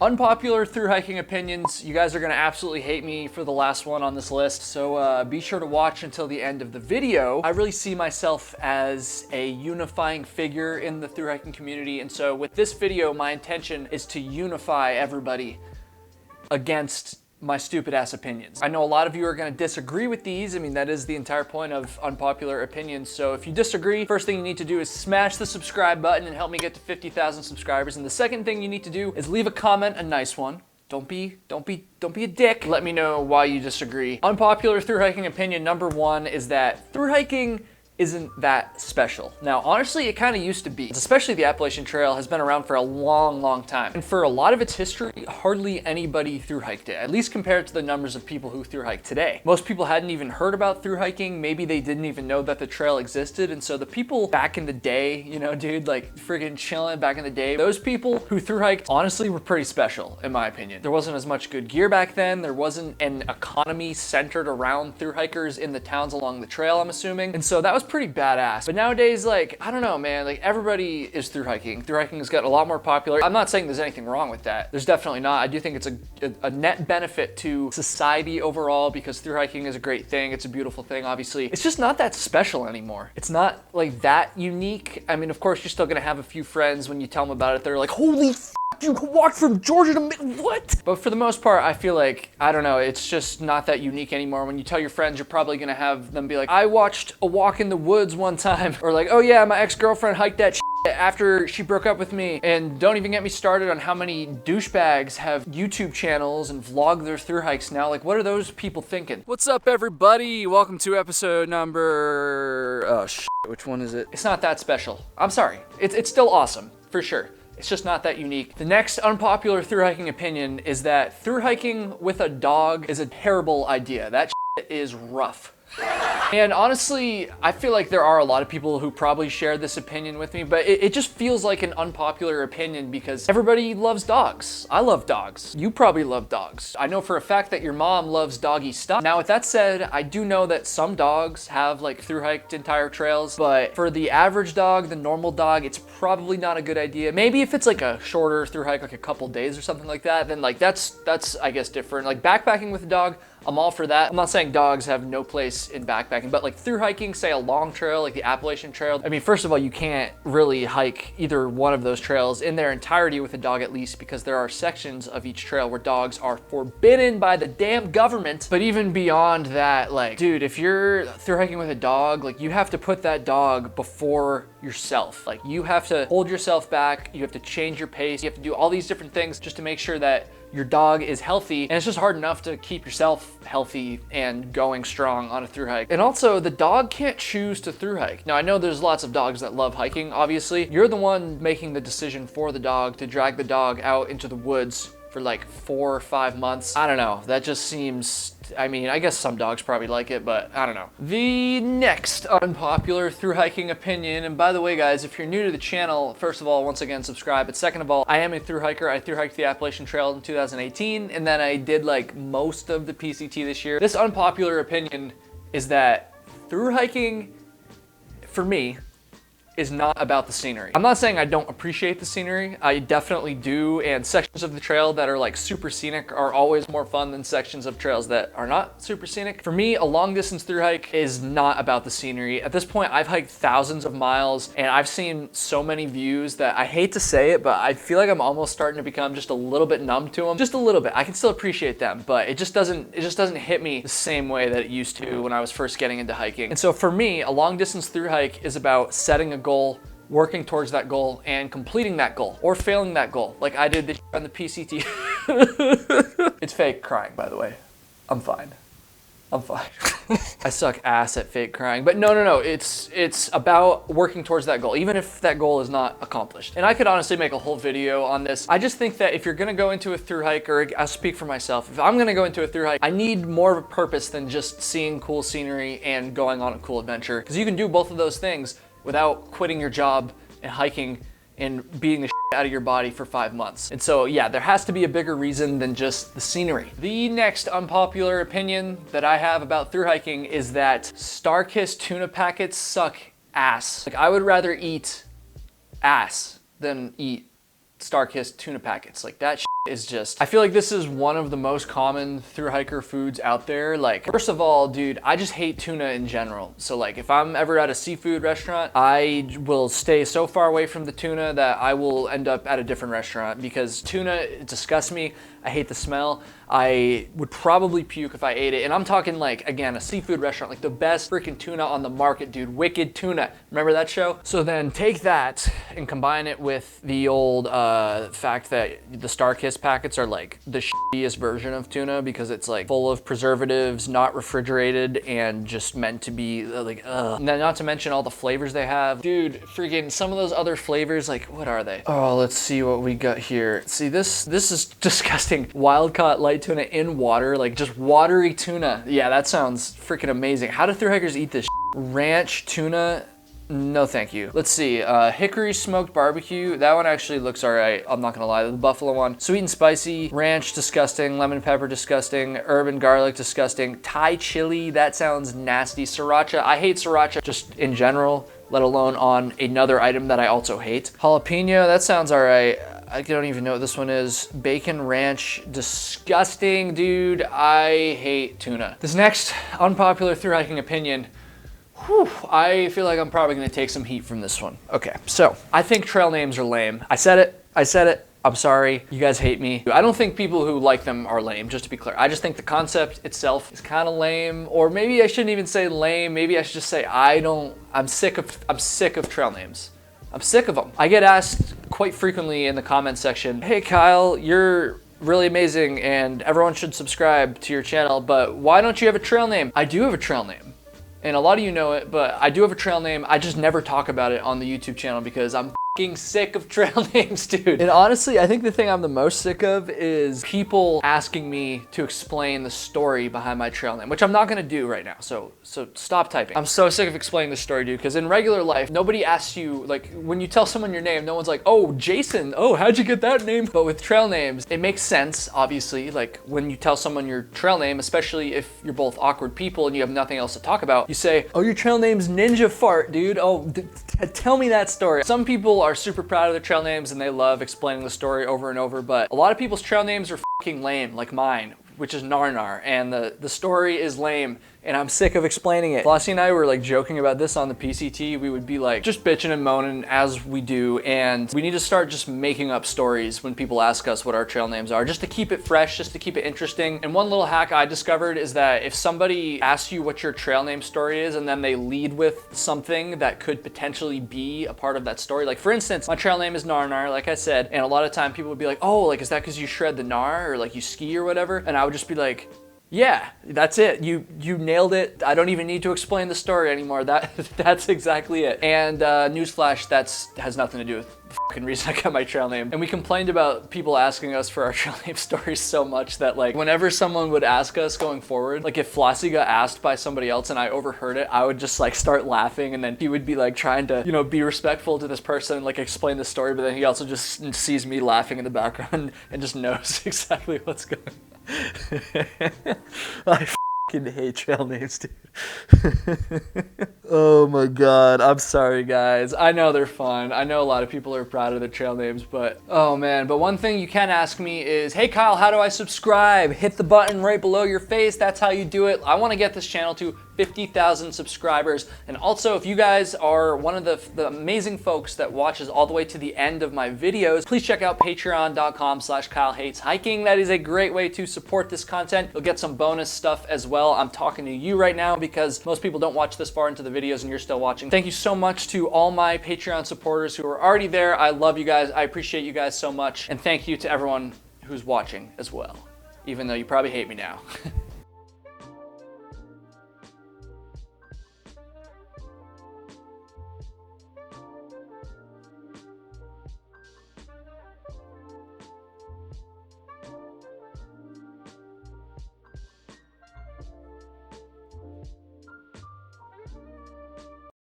Unpopular through hiking opinions. You guys are gonna absolutely hate me for the last one on this list, so be sure to watch until the end of the video. I really see myself as a unifying figure in the through hiking community, and so with this video, my intention is to unify everybody against my stupid ass opinions. I know a lot of you are gonna disagree with these. I mean, that is the entire point of unpopular opinions. So if you disagree, first thing you need to do is smash the subscribe button and help me get to 50,000 subscribers. And the second thing you need to do is leave a comment, a nice one. Don't be a dick. Let me know why you disagree. Unpopular through hiking opinion number one is that through hiking isn't that special. Now, honestly, it kind of used to be, especially the Appalachian Trail has been around for a long, long time. And for a lot of its history, hardly anybody through hiked it, at least compared to the numbers of people who through hike today. Most people hadn't even heard about through hiking. Maybe they didn't even know that the trail existed. And so the people back in the day, you know, dude, like friggin' chilling back in the day, those people who through hiked honestly were pretty special, in my opinion. There wasn't as much good gear back then. There wasn't an economy centered around through hikers in the towns along the trail, I'm assuming. And so that was pretty badass. But nowadays, like, I don't know, man, like everybody is through hiking. Through hiking has gotten a lot more popular. I'm not saying there's anything wrong with that. There's definitely not. I do think it's a net benefit to society overall because through hiking is a great thing. It's a beautiful thing, obviously. It's just not that special anymore. It's not like that unique. I mean, of course, you're still gonna have a few friends when you tell them about it. They're like, holy f, you walked from Georgia to what? But for the most part, I feel like, I don't know, it's just not that unique anymore. When you tell your friends, you're probably gonna have them be like, I watched a walk in the woods one time. Or like, oh yeah, my ex-girlfriend hiked that shit after she broke up with me. And don't even get me started on how many douchebags have YouTube channels and vlog their through hikes now. Like, what are those people thinking? What's up, everybody? Welcome to episode number, oh shit, which one is it? It's not that special. I'm sorry. It's still awesome, for sure. It's just not that unique. The next unpopular through hiking opinion is that through hiking with a dog is a terrible idea. That shit is rough. And honestly, I feel like there are a lot of people who probably share this opinion with me, but it just feels like an unpopular opinion because everybody loves dogs. I love dogs. You probably love dogs. I know for a fact that your mom loves doggy stuff. Now, with that said, I do know that some dogs have like through hiked entire trails, but for the average dog, the normal dog, it's probably not a good idea. Maybe if it's like a shorter through hike, like a couple days or something like that, then like that's I guess different. Like backpacking with a dog, I'm all for that. I'm not saying dogs have no place in backpacking, but like through hiking, say a long trail like the Appalachian Trail. I mean, first of all, you can't really hike either one of those trails in their entirety with a dog at least because there are sections of each trail where dogs are forbidden by the damn government. But even beyond that, like, dude, if you're through hiking with a dog, like you have to put that dog before yourself. Like you have to hold yourself back. You have to change your pace. You have to do all these different things just to make sure that your dog is healthy, and it's just hard enough to keep yourself healthy and going strong on a through hike. And also, the dog can't choose to through hike. Now, I know there's lots of dogs that love hiking, obviously. You're the one making the decision for the dog to drag the dog out into the woods for like 4 or 5 months. I don't know, that just seems, I mean, I guess some dogs probably like it, but I don't know. The next unpopular through hiking opinion, and by the way guys, if you're new to the channel, first of all, once again, subscribe, but second of all, I am a through hiker. I through hiked the Appalachian Trail in 2018, and then I did like most of the PCT this year. This unpopular opinion is that through hiking, for me, is not about the scenery. I'm not saying I don't appreciate the scenery. I definitely do, and sections of the trail that are like super scenic are always more fun than sections of trails that are not super scenic. For me, a long distance through hike is not about the scenery. At this point, I've hiked thousands of miles and I've seen so many views that I hate to say it, but I feel like I'm almost starting to become just a little bit numb to them. Just a little bit. I can still appreciate them, but it just doesn't hit me the same way that it used to when I was first getting into hiking. And so for me, a long distance through hike is about setting a goal, working towards that goal, and completing that goal or failing that goal, like I did this on the PCT. It's fake crying, by the way. I'm fine. I'm fine. I suck ass at fake crying, but no. It's about working towards that goal, even if that goal is not accomplished. And I could honestly make a whole video on this. I just think that if you're gonna go into a through hike, or I'll speak for myself, if I'm gonna go into a through hike, I need more of a purpose than just seeing cool scenery and going on a cool adventure. Because you can do both of those things without quitting your job and hiking and beating the shit out of your body for 5 months. And so yeah, there has to be a bigger reason than just the scenery. The next unpopular opinion that I have about through hiking is that Star-Kissed tuna packets suck ass. Like I would rather eat ass than eat Star-Kissed tuna packets. Like that shit is just, I feel like this is one of the most common thru hiker foods out there. Like, first of all, dude, I just hate tuna in general. So like, if I'm ever at a seafood restaurant, I will stay so far away from the tuna that I will end up at a different restaurant, because tuna, it disgusts me. I hate the smell. I would probably puke if I ate it. And I'm talking like, again, a seafood restaurant, like the best freaking tuna on the market, dude. Wicked Tuna. Remember that show? So then take that and combine it with the old fact that the StarKist packets are like the shittiest version of tuna, because it's like full of preservatives, not refrigerated, and just meant to be like, ugh. And then not to mention all the flavors they have. Dude, freaking some of those other flavors, like, what are they? Oh, let's see what we got here. See, this is disgusting. Wild caught light tuna in water, like just watery tuna. Yeah, that sounds freaking amazing. How do thru hikers eat this shit? Ranch tuna? No, thank you. Let's see, hickory smoked barbecue. That one actually looks all right. I'm not gonna lie, the buffalo one. Sweet and spicy, ranch, disgusting. Lemon pepper, disgusting. Herb and garlic, disgusting. Thai chili, that sounds nasty. Sriracha, I hate sriracha just in general, let alone on another item that I also hate. Jalapeno, that sounds all right. I don't even know what this one is. Bacon ranch, disgusting, dude. I hate tuna. This next unpopular thru hiking opinion, whew, I feel like I'm probably gonna take some heat from this one. Okay, so I think trail names are lame. I said it. I'm sorry, you guys hate me. I don't think people who like them are lame, just to be clear. I just think the concept itself is kind of lame, or maybe I shouldn't even say lame. Maybe I should just say I'm sick of trail names. I'm sick of them. I get asked quite frequently in the comment section, hey Kyle, you're really amazing and everyone should subscribe to your channel, but why don't you have a trail name? I do have a trail name. And a lot of you know it, but I do have a trail name. I just never talk about it on the YouTube channel because I'm sick of trail names, dude. And honestly, I think the thing I'm the most sick of is people asking me to explain the story behind my trail name, which I'm not gonna do right now. So stop typing. I'm so sick of explaining the story, dude, because in regular life, nobody asks you, like, when you tell someone your name, no one's like, oh, Jason, oh, how'd you get that name? But with trail names, it makes sense, obviously. Like, when you tell someone your trail name, especially if you're both awkward people and you have nothing else to talk about, you say, oh, your trail name's Ninja Fart, dude. Oh, tell me that story. Some people are super proud of their trail names and they love explaining the story over and over, but a lot of people's trail names are fucking lame, like mine, which is Narnar, and the story is lame, and I'm sick of explaining it. Flossie and I were like joking about this on the PCT. We would be like just bitching and moaning as we do, and we need to start just making up stories when people ask us what our trail names are, just to keep it fresh, just to keep it interesting. And one little hack I discovered is that if somebody asks you what your trail name story is and then they lead with something that could potentially be a part of that story, like for instance, my trail name is Narnar, like I said, and a lot of time people would be like, oh, like is that because you shred the gnar or like you ski or whatever? And I would just be like, yeah, that's it. You nailed it. I don't even need to explain the story anymore. That's exactly it. And newsflash, has nothing to do with the fucking reason I got my trail name. And we complained about people asking us for our trail name stories so much that like whenever someone would ask us going forward, like if Flossie got asked by somebody else and I overheard it, I would just like start laughing, and then he would be like trying to, you know, be respectful to this person and like explain the story, but then he also just sees me laughing in the background and just knows exactly what's going on. I fucking hate trail names, dude. Oh my god, I'm sorry guys. I know they're fun. I know a lot of people are proud of their trail names, but oh man. But one thing you can ask me is, hey Kyle, how do I subscribe? Hit the button right below your face. That's how you do it. I want to get this channel to 50,000 subscribers. And also, if you guys are one of the amazing folks that watches all the way to the end of my videos, please check out patreon.com/KyleHatesHiking. That is a great way to support this content. You'll get some bonus stuff as well. I'm talking to you right now because most people don't watch this far into the videos and you're still watching. Thank you so much to all my Patreon supporters who are already there. I love you guys. I appreciate you guys so much. And thank you to everyone who's watching as well, even though you probably hate me now.